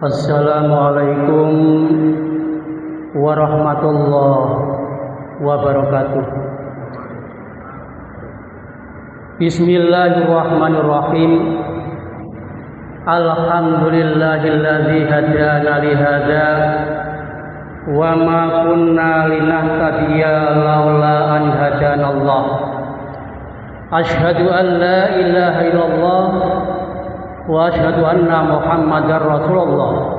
Assalamualaikum warahmatullahi wabarakatuh. Bismillahirrahmanirrahim. Alhamdulillahilladzi hadana li hadza wa ma kunna linahtadiya laula an hadanallah. Asyhadu an la ilaha illallah wa asyhadu anna Muhammadar Rasulullah.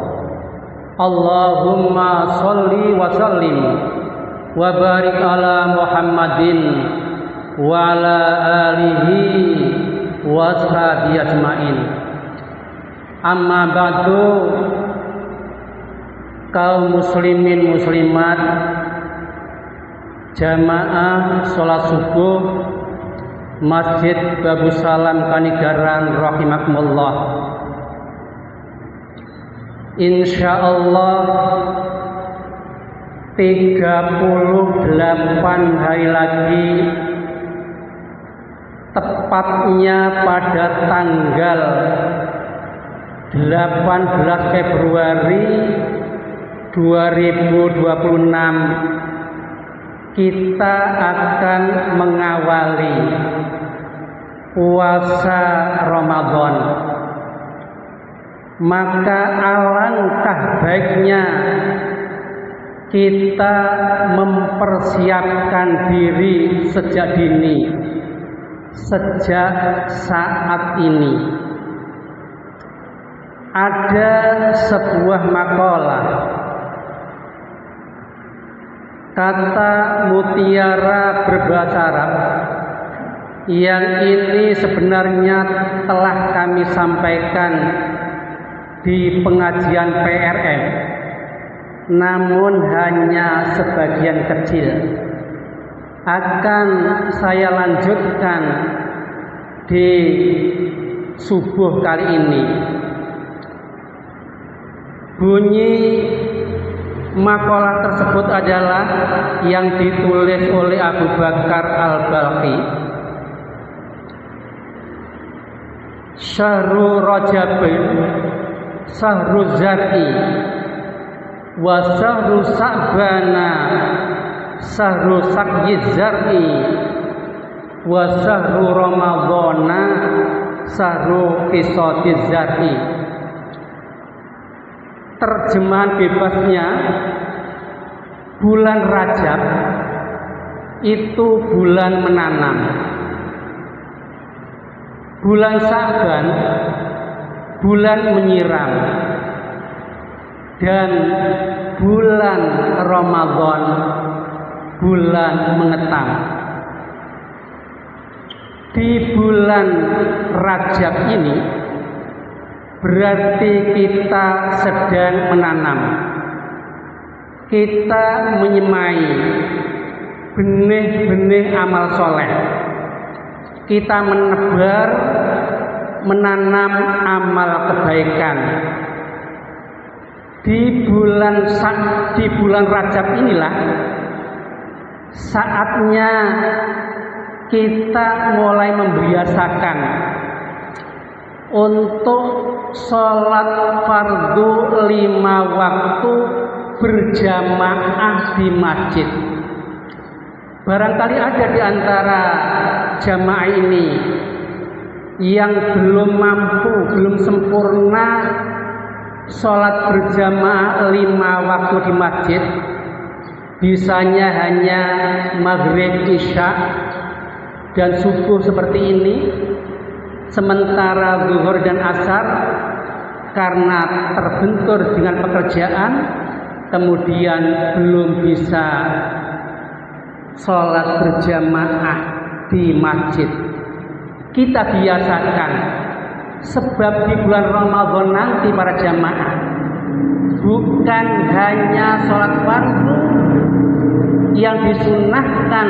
Allahumma sholli wa sallim wa barik ala Muhammadin wa ala alihi wa ashabihi ajmain. Amma ba'du, kaum muslimin muslimat, jamaah sholat subuh Masjid Babus Salam Kanigaran rahimakumullah. Insyaallah 38 hari lagi, tepatnya pada tanggal 18 Februari 2026 kita akan mengawali puasa Ramadan. Maka alangkah baiknya kita mempersiapkan diri sejak dini, sejak saat ini. Ada sebuah makalah, kata mutiara berbahasa Arab yang ini sebenarnya telah kami sampaikan di pengajian PRM, namun hanya sebagian kecil. Akan saya lanjutkan di subuh kali ini. Bunyi makalah tersebut adalah yang ditulis oleh Abu Bakar Al-Balkhi. Syahrul Rajabin Syahrul Zar'i wa Syahrul Sa'bana Syahrul Saqyiz Zar'i wa Syahrul Ramadhana Syahrul Qisadiz Zar'i. Terjemahan bebasnya, bulan Rajab itu bulan menanam, bulan Sa'ban bulan menyiram, dan bulan Ramadan bulan mengetam. Di bulan Rajab ini berarti kita sedang menanam, kita menyemai benih-benih amal soleh, kita menebar, menanam amal kebaikan. Di bulan Rajab inilah saatnya kita mulai membiasakan untuk sholat fardu 5 waktu berjamaah di masjid. Barangkali ada di antara jamaah ini yang belum mampu, belum sempurna sholat berjamaah 5 waktu di masjid. Bisanya hanya maghrib, isya, dan subuh seperti ini. Sementara zuhur dan asar karena terbentur dengan pekerjaan, kemudian belum bisa sholat berjamaah di masjid. Kita biasakan, sebab di bulan Ramadan nanti para jamaah bukan hanya sholat fardu yang disunahkan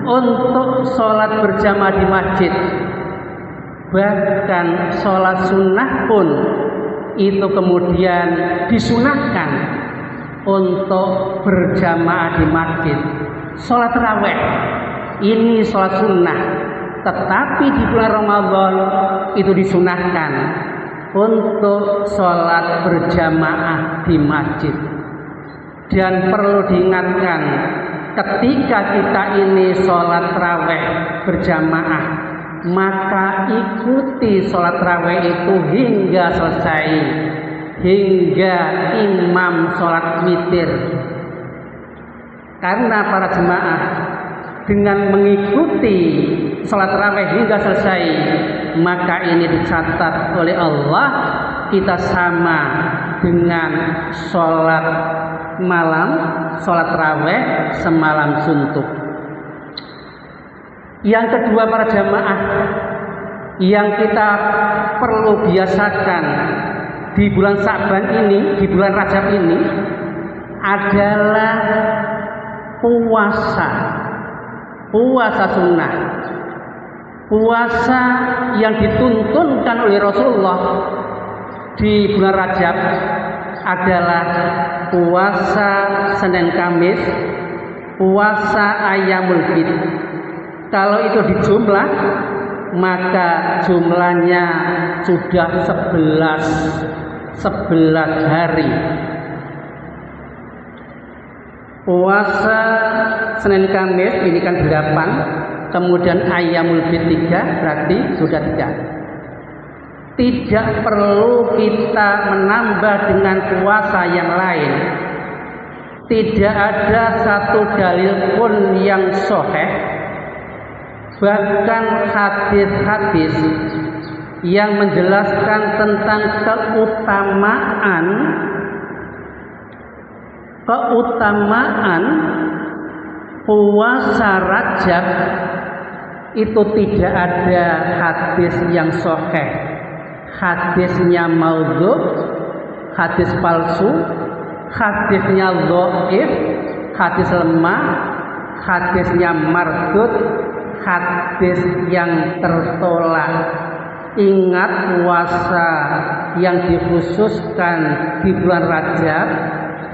untuk sholat berjamaah di masjid, bahkan sholat sunnah pun itu kemudian disunahkan untuk berjamaah di masjid. Sholat tarawih ini sholat sunnah, tetapi di bulan Ramadan itu disunahkan. untuk sholat berjamaah di masjid. Dan perlu diingatkan, ketika kita ini sholat raweh berjamaah, maka ikuti sholat raweh itu hingga selesai, hingga imam sholat witir. Karena para jemaah dengan mengikuti sholat raweh hingga selesai, maka ini dicatat oleh Allah kita sama dengan sholat malam, sholat raweh semalam suntuk. Yang kedua para jamaah, yang kita perlu biasakan di bulan Sa'ban ini, di bulan Rajab ini adalah puasa sunnah, puasa yang dituntunkan oleh Rasulullah di bulan Rajab adalah puasa Senin Kamis, puasa Ayyamul Bid. Kalau itu dijumlah, maka jumlahnya sudah 11 hari. Puasa Senin Kamis ini kan 8, kemudian Ayyamul Bid 3, berarti sudah 3. Tidak perlu kita menambah dengan puasa yang lain. Tidak ada satu dalil pun yang sahih, bahkan hadis-hadis yang menjelaskan tentang keutamaan puasa Rajab itu tidak ada hadis yang sahih. Hadisnya maudhu, hadis palsu, hadisnya dhaif, hadis lemah, hadisnya mardud, hadis yang tertolak. Ingat, puasa yang dikhususkan di bulan Rajab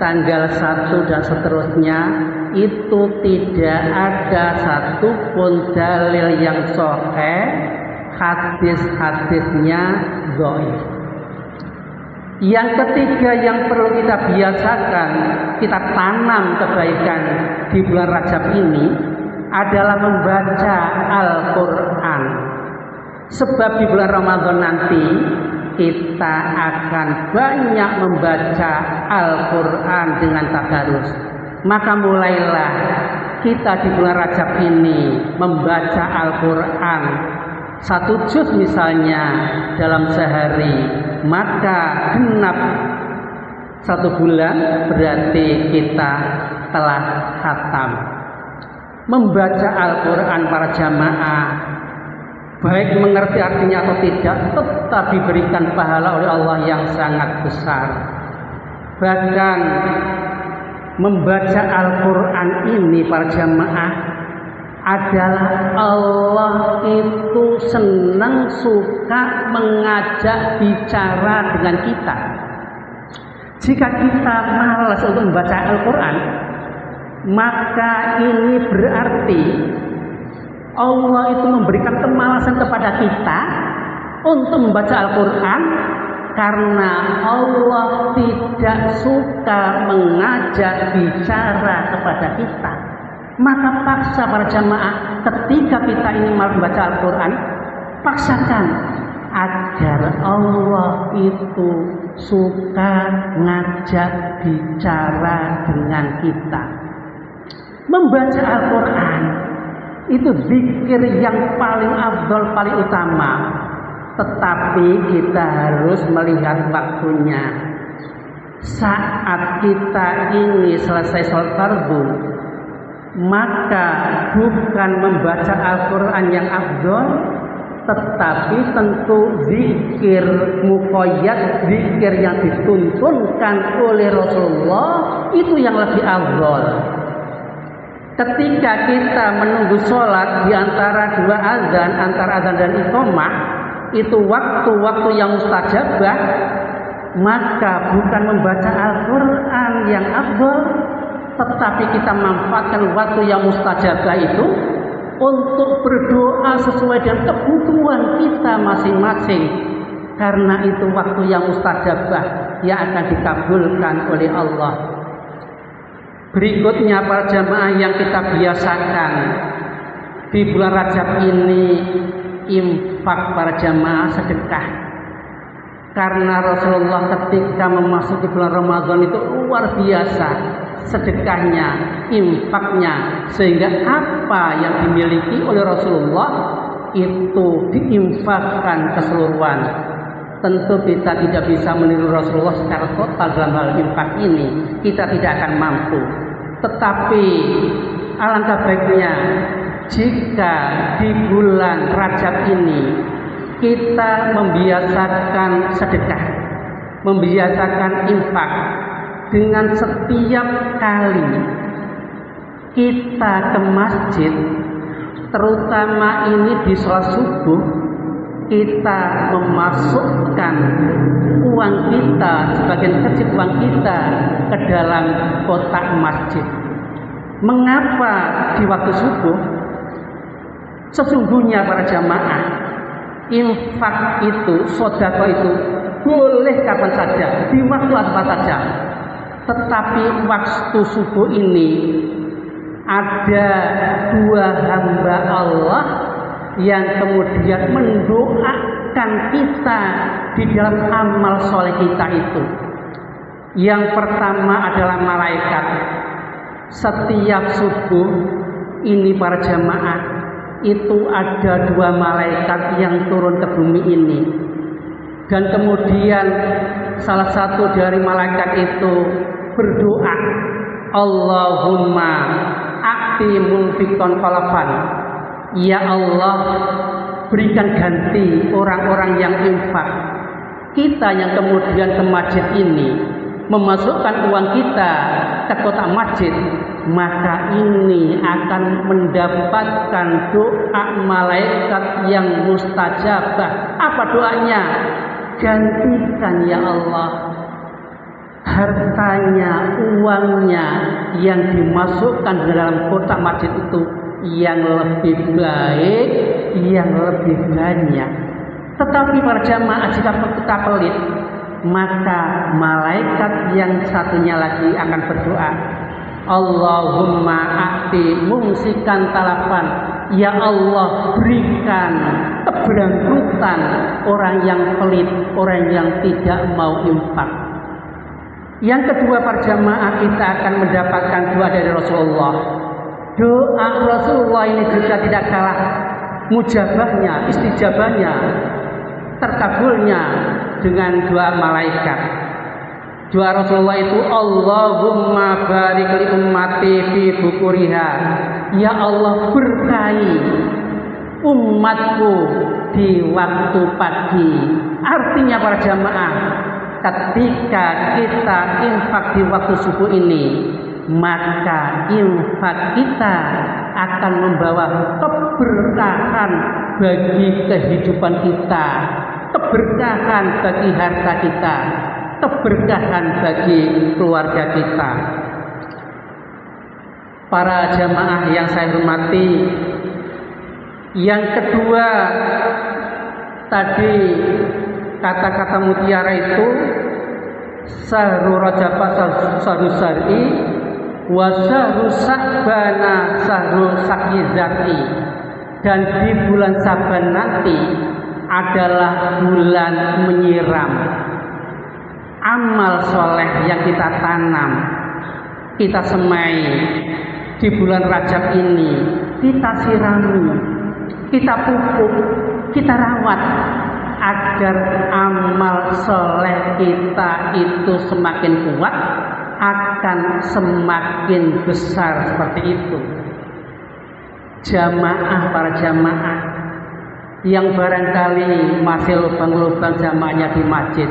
tanggal 1 dan seterusnya itu tidak ada satupun dalil yang sahih, hadis-hadisnya dhaif. Yang ketiga yang perlu kita biasakan, kita tanam kebaikan di bulan Rajab ini adalah membaca Al-Quran. Sebab di bulan Ramadan nanti kita akan banyak membaca Al-Quran dengan tadarus. Maka mulailah kita di bulan Rajab ini membaca Al-Quran 1 juz misalnya dalam sehari, maka genap 1 bulan berarti kita telah khatam. Membaca Al-Quran para jamaah, baik mengerti artinya atau tidak, tetap diberikan pahala oleh Allah yang sangat besar. Bahkan membaca Al-Quran ini para jamaah adalah Allah itu senang, suka mengajak bicara dengan kita. Jika kita malas untuk membaca Al-Quran, maka ini berarti Allah itu memberikan kemalasan kepada kita untuk membaca Al-Quran, karena Allah tidak suka mengajak bicara kepada kita. Maka paksa para jamaah, ketika kita ini malas membaca Al-Quran, paksakan agar Allah itu suka ngajak bicara dengan kita. Membaca Al-Quran itu zikir yang paling afdal, paling utama. Tetapi kita harus melihat waktunya. Saat kita ini selesai sholat fardu, maka bukan membaca Al-Quran yang afdal, tetapi tentu zikir muqayyad, zikir yang dituntunkan oleh Rasulullah itu yang lebih afdal. Ketika kita menunggu sholat di antara 2 azan, antara azan dan iqamah, itu waktu-waktu yang mustajabah, maka bukan membaca Al-Quran yang afdal, tetapi kita manfaatkan waktu yang mustajabah itu untuk berdoa sesuai dengan kebutuhan kita masing-masing. karena itu waktu yang mustajabah yang akan dikabulkan oleh Allah. Berikutnya para jamaah yang kita biasakan di bulan Rajab ini, infak para jamaah, sedekah. Karena Rasulullah ketika memasuki bulan Ramadan itu luar biasa sedekahnya, infaknya, sehingga apa yang dimiliki oleh Rasulullah itu diinfakkan keseluruhan. Tentu kita tidak bisa meniru Rasulullah secara total dalam hal infak ini, kita tidak akan mampu. Tetapi alangkah baiknya jika di bulan Rajab ini kita membiasakan sedekah, membiasakan infak. Dengan setiap kali kita ke masjid, terutama ini di sholat subuh, kita memasukkan uang kita, sebagian kecil uang kita ke dalam kotak masjid. Mengapa di waktu subuh? Sesungguhnya para jamaah, infak itu, sedekah itu boleh kapan saja, di waktu apa saja. Tetapi waktu subuh ini ada dua hamba Allah yang kemudian mendoakan kita di dalam amal soleh kita itu. Yang pertama adalah malaikat. Setiap subuh ini para jamaah, itu ada dua malaikat yang turun ke bumi ini. Dan kemudian salah satu dari malaikat itu berdoa, Allahumma a'ti munfiqan khalafan. Ya Allah, berikan ganti orang-orang yang infak. Kita yang kemudian ke masjid ini memasukkan uang kita ke kotak masjid, maka ini akan mendapatkan doa malaikat yang mustajabah. Apa doanya? Gantikan ya Allah hartanya, uangnya yang dimasukkan ke dalam kotak masjid itu yang lebih baik, yang lebih banyak. Tetapi para jamaah, jika kita pelit, maka malaikat yang satunya lagi akan berdoa, Allahumma a'ti mumsikan talafan. Ya Allah, berikan keberangkutan orang yang pelit, orang yang tidak mau infak. Yang kedua para jamaah, kita akan mendapatkan doa dari Rasulullah. Doa Rasulullah ini juga tidak kalah mujabahnya, istijabahnya, terkabulnya dengan doa malaikat. Doa Rasulullah itu, Allahumma barik li ummati fi bukuriha. Ya Allah, berkahi umatku di waktu pagi. Artinya para jamaah, ketika kita infak di waktu subuh ini, maka infak kita akan membawa keberkahan bagi kehidupan kita, keberkahan bagi harta kita, keberkahan bagi keluarga kita. Para jamaah yang saya hormati, yang kedua tadi kata-kata mutiara itu sahru rajab sahru syar'i wa sahru sa'bana sahru sakizati. Dan di bulan Saban nanti adalah bulan menyiram. Amal soleh yang kita tanam, kita semai di bulan Rajab ini, kita sirami, kita pupuk, kita rawat agar amal soleh kita itu semakin kuat, akan semakin besar seperti itu. Jamaah, para jamaah yang barangkali masih lubang-lubang jamaahnya di masjid,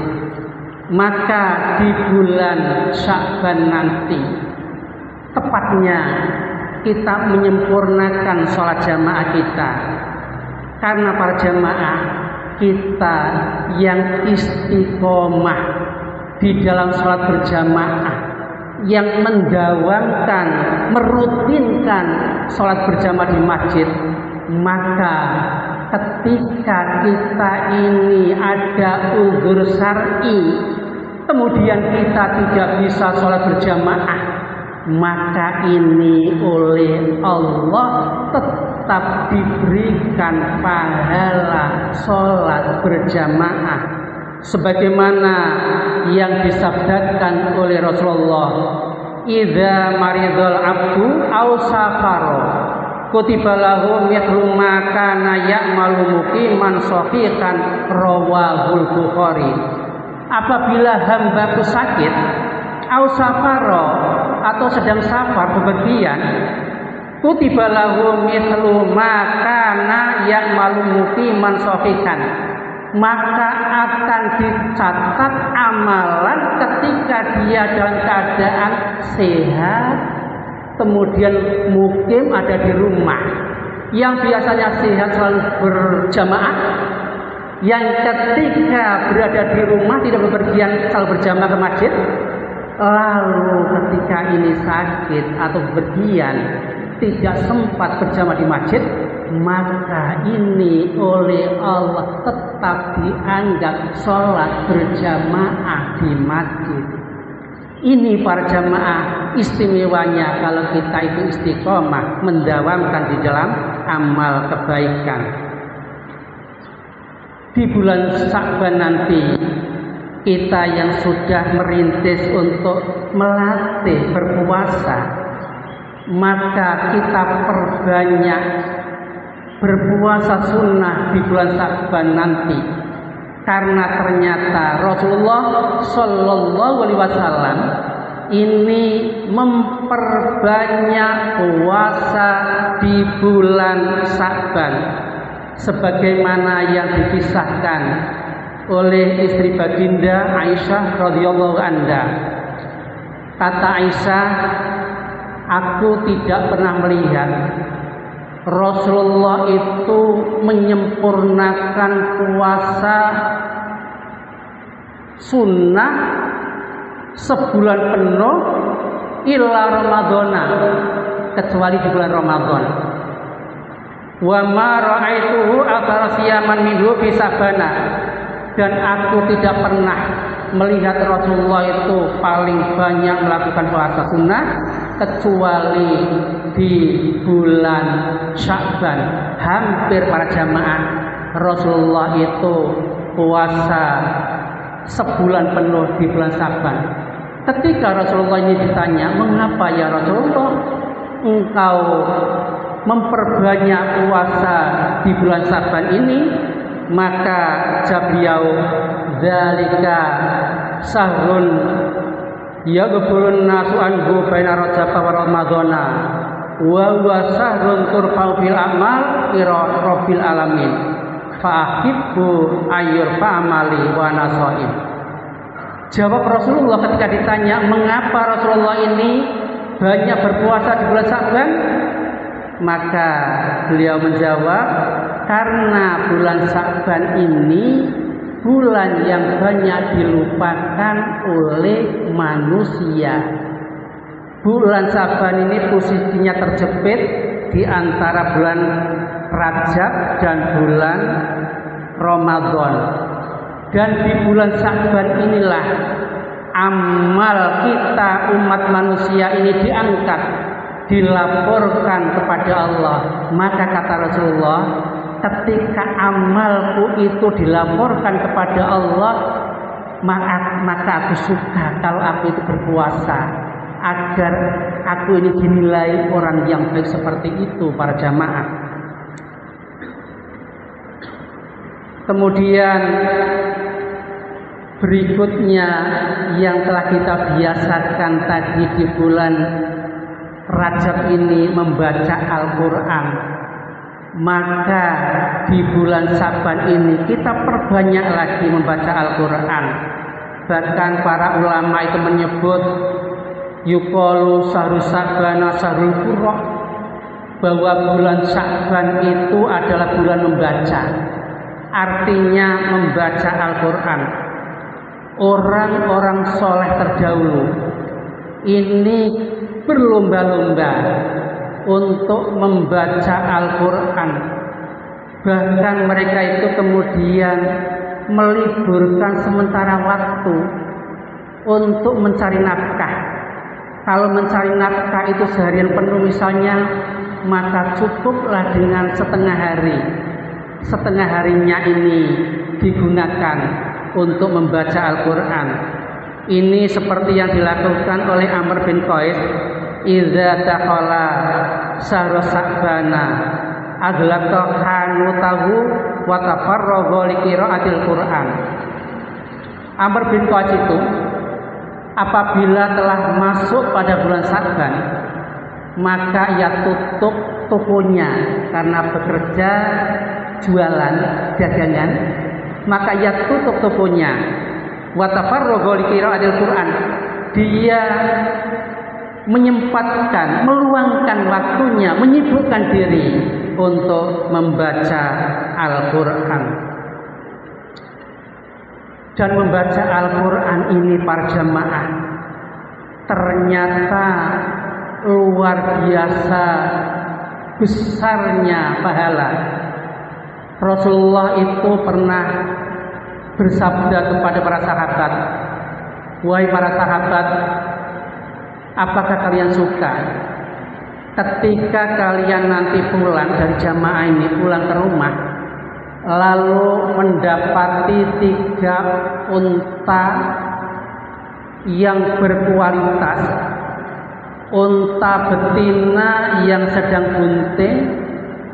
maka di bulan Sya'ban nanti tepatnya kita menyempurnakan sholat jamaah kita. Karena para jamaah kita yang istiqomah di dalam sholat berjamaah, yang mendawamkan, merutinkan sholat berjamaah di masjid, maka ketika kita ini ada uzur syar'i, kemudian kita tidak bisa sholat berjamaah, maka ini oleh Allah tetap diberikan pahala sholat berjamaah sebagaimana yang disabdakan oleh Rasulullah, idza maridul abdu aw safaro kutiba lahu mithlu ma kana ya'malu muqiman sahihan, rawahul Bukhari. Apabila hambaku sakit aw safaro atau sedang safar bepergian, kutiba lahu mithlu ma kana ya'malu muqiman sahihan, maka akan dicatat amalan ketika dia dalam keadaan sehat, kemudian mukim ada di rumah. Yang biasanya sehat selalu berjamaah, yang ketika berada di rumah tidak bepergian selalu berjamaah ke masjid, lalu ketika ini sakit atau bepergian tidak sempat berjamaah di masjid, maka ini oleh Allah tetap dianggap sholat berjamaah di masjid. Ini para jamaah istimewanya kalau kita itu istiqomah mendawamkan di dalam amal kebaikan. Di bulan Sya'ban nanti kita yang sudah merintis untuk melatih berpuasa, maka kita perbanyak berpuasa sunnah di bulan Sya'ban nanti, karena ternyata Rasulullah Shallallahu Alaihi Wasallam ini memperbanyak puasa di bulan Sya'ban sebagaimana yang dikisahkan oleh istri baginda Aisyah radhiyallahu anha. Kata Aisyah, aku tidak pernah melihat Rasulullah itu menyempurnakan puasa sunnah sebulan penuh illa Ramadhana, kecuali di bulan Ramadan. Wa ma ra'aituhu athara siyaman minhu fi Sya'bana, dan aku tidak pernah melihat Rasulullah itu paling banyak melakukan puasa sunnah kecuali di bulan Sya'ban. Hampir para jamaah Rasulullah itu puasa sebulan penuh di bulan Sya'ban. Ketika Rasulullah ini ditanya, mengapa ya Rasulullah engkau memperbanyak puasa di bulan Sya'ban ini? Maka jawab beliau, dzalika sahrun yaghfurun nasu anhu baina rajab wa ramadhana wa huwa sahrun turfa'u fil a'mal ila rabbil alamin fa ahibbu ayyur fa'amali wa nasaim. Jawab Rasulullah ketika ditanya mengapa Rasulullah ini banyak berpuasa di bulan Sya'ban, maka beliau menjawab, karena bulan Sya'ban ini bulan yang banyak dilupakan oleh manusia. Bulan Sya'ban ini posisinya terjepit di antara bulan Rajab dan bulan Ramadan. Dan di bulan Sya'ban inilah amal kita umat manusia ini diangkat, dilaporkan kepada Allah. Maka kata Rasulullah, ketika amalku itu dilaporkan kepada Allah, maka aku suka kalau aku itu berpuasa, agar aku ini dinilai orang yang baik seperti itu para jamaah. Kemudian berikutnya yang telah kita biasakan tadi di bulan Rajab ini membaca Al-Quran, maka di bulan Sya'ban ini kita perbanyak lagi membaca Al-Quran. Bahkan para ulama itu menyebut yuqalu syahrus Sya'bana syahrul Qur'an, bahwa bulan Sya'ban itu adalah bulan membaca, artinya membaca Al-Quran. Orang-orang soleh terdahulu ini berlomba-lomba untuk membaca Al-Quran, Bahkan mereka itu kemudian meliburkan sementara waktu untuk mencari nafkah. Kalau mencari nafkah itu seharian penuh misalnya, maka cukuplah dengan setengah hari. Setengah harinya ini digunakan untuk membaca Al-Quran. Ini seperti yang dilakukan oleh Amr bin Qais. Idza dakhala syahrus Sa'bana aghlaqa hanutahu wa tafarraga liqiraatil Qur'an. Amr bin Qais itu apabila telah masuk pada bulan Sa'ban, maka ia tutup tokonya karena bekerja jualan dagangan, maka ia tutup tokonya. Wa tafarraga liqiraatil Qur'an. Dia menyempatkan, meluangkan waktunya, menyibukkan diri untuk membaca Al-Quran. Dan membaca Al-Quran ini para jamaah ternyata luar biasa besarnya pahala. Rasulullah itu pernah bersabda kepada para sahabat, "Wahai para sahabat, apakah kalian suka ketika kalian nanti pulang dari jamaah ini, pulang ke rumah, lalu mendapati 3 unta yang berkualitas, unta betina yang sedang bunting,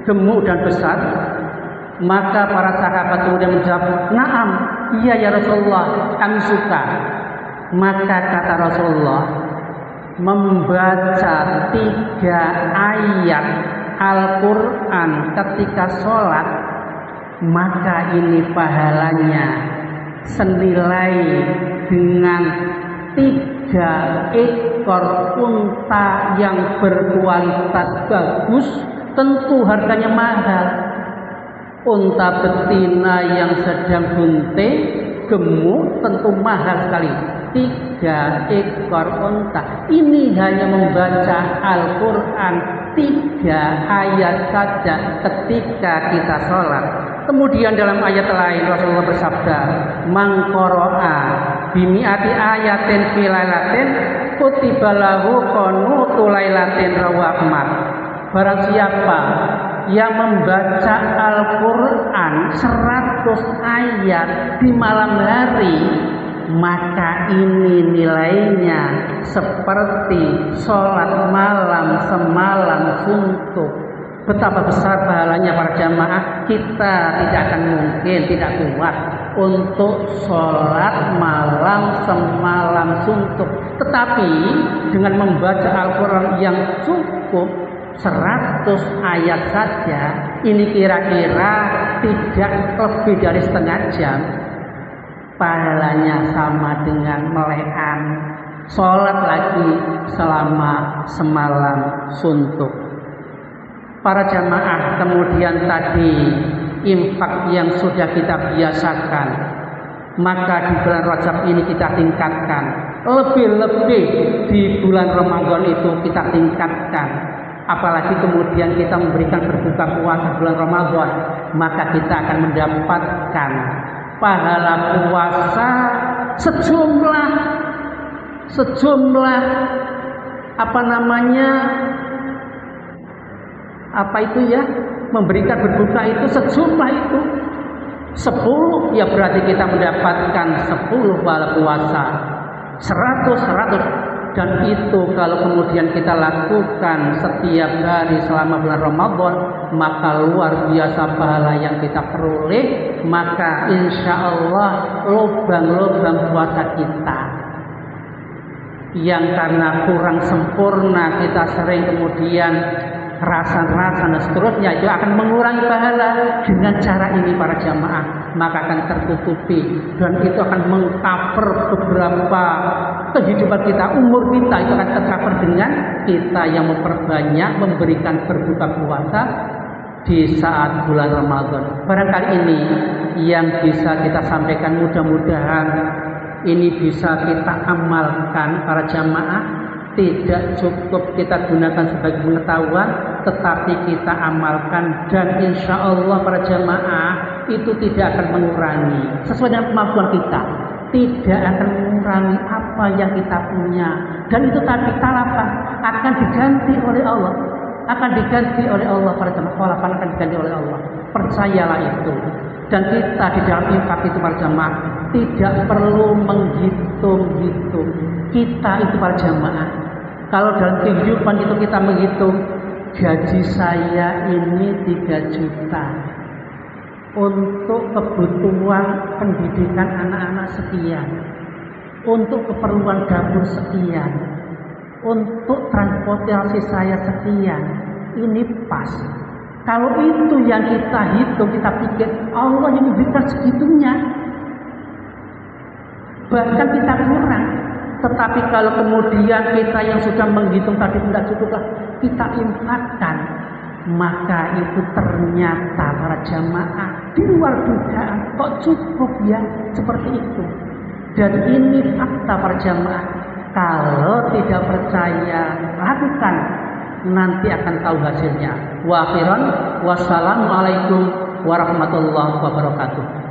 gemuk dan besar?" Maka para sahabat kemudian menjawab, "Na'am, iya ya Rasulullah, kami suka." Maka kata Rasulullah, membaca 3 ayat Al-Quran ketika sholat, maka ini pahalanya senilai dengan 3 ekor unta yang berkualitas bagus. Tentu harganya mahal. Unta betina yang sedang bunting, gemuk, tentu mahal sekali. 3 ekor unta. Ini hanya membaca Al-Quran 3 ayat saja ketika kita sholat. Kemudian dalam ayat lain Rasulullah bersabda, "Man qara'a bimi'ati ayatin fi lailatin kutiba lahu qanutu lailatin rawahmat." Barang siapa yang membaca Al-Quran 100 ayat di malam hari, maka ini nilainya seperti sholat malam semalam suntuk. Betapa besar pahalanya para jamaah. Kita tidak akan mungkin, tidak kuat untuk sholat malam semalam suntuk. Tetapi dengan membaca Al-Quran yang cukup 100 ayat saja, ini kira-kira tidak lebih dari setengah jam, pahalanya sama dengan melekan sholat lagi selama semalam suntuk. Para jamaah, kemudian tadi infak yang sudah kita biasakan, maka di bulan Rajab ini kita tingkatkan, lebih-lebih di bulan Ramadan itu kita tingkatkan. Apalagi kemudian kita memberikan berbuka puasa bulan Ramadan, maka kita akan mendapatkan pahala puasa sejumlah memberikan berbuka itu sejumlah itu 10, ya berarti kita mendapatkan 10 pahala puasa 100. Dan itu kalau kemudian kita lakukan setiap hari selama bulan Ramadan, maka luar biasa pahala yang kita peroleh. Maka insya Allah lubang-lubang puasa kita yang karena kurang sempurna, kita sering kemudian rasa-rasa dan seterusnya, itu akan mengurangi pahala. Dengan cara ini para jamaah, maka akan tertutupi, dan itu akan mengcover beberapa kehidupan kita, umur kita itu akan tercover dengan kita yang memperbanyak memberikan berbuka puasa di saat bulan Ramadan. Barangkali ini yang bisa kita sampaikan, mudah-mudahan ini bisa kita amalkan para jamaah. tidak cukup kita gunakan sebagai pengetahuan, tetapi kita amalkan, dan insya Allah para jamaah itu tidak akan mengurangi sesuai dengan kemampuan kita, tidak akan mengurangi apa yang kita punya, dan itu tadi talafah akan diganti oleh Allah, akan diganti oleh Allah para jamaah, talafah akan diganti oleh Allah, percayalah itu. Dan kita di dalam infak itu para jamaah tidak perlu menghitung-hitung. Kita itu para jamaah, kalau dalam kehidupan itu kita menghitung, gaji saya ini 3 juta, untuk kebutuhan pendidikan anak-anak sekian, untuk keperluan dapur sekian, untuk transportasi saya sekian, ini pas. Kalau itu yang kita hitung, kita pikir Allah yang memberikan segitunya, bahkan kita kurang. Tetapi kalau kemudian kita yang sudah menghitung tadi tidak cukup, kita infakkan, maka itu ternyata para jamaah di luar dugaan, kok cukup ya seperti itu. Dan ini fakta para jamaah. Kalau tidak percaya, lakukan, nanti akan tahu hasilnya. Wa akhiran, wassalamualaikum warahmatullahi wabarakatuh.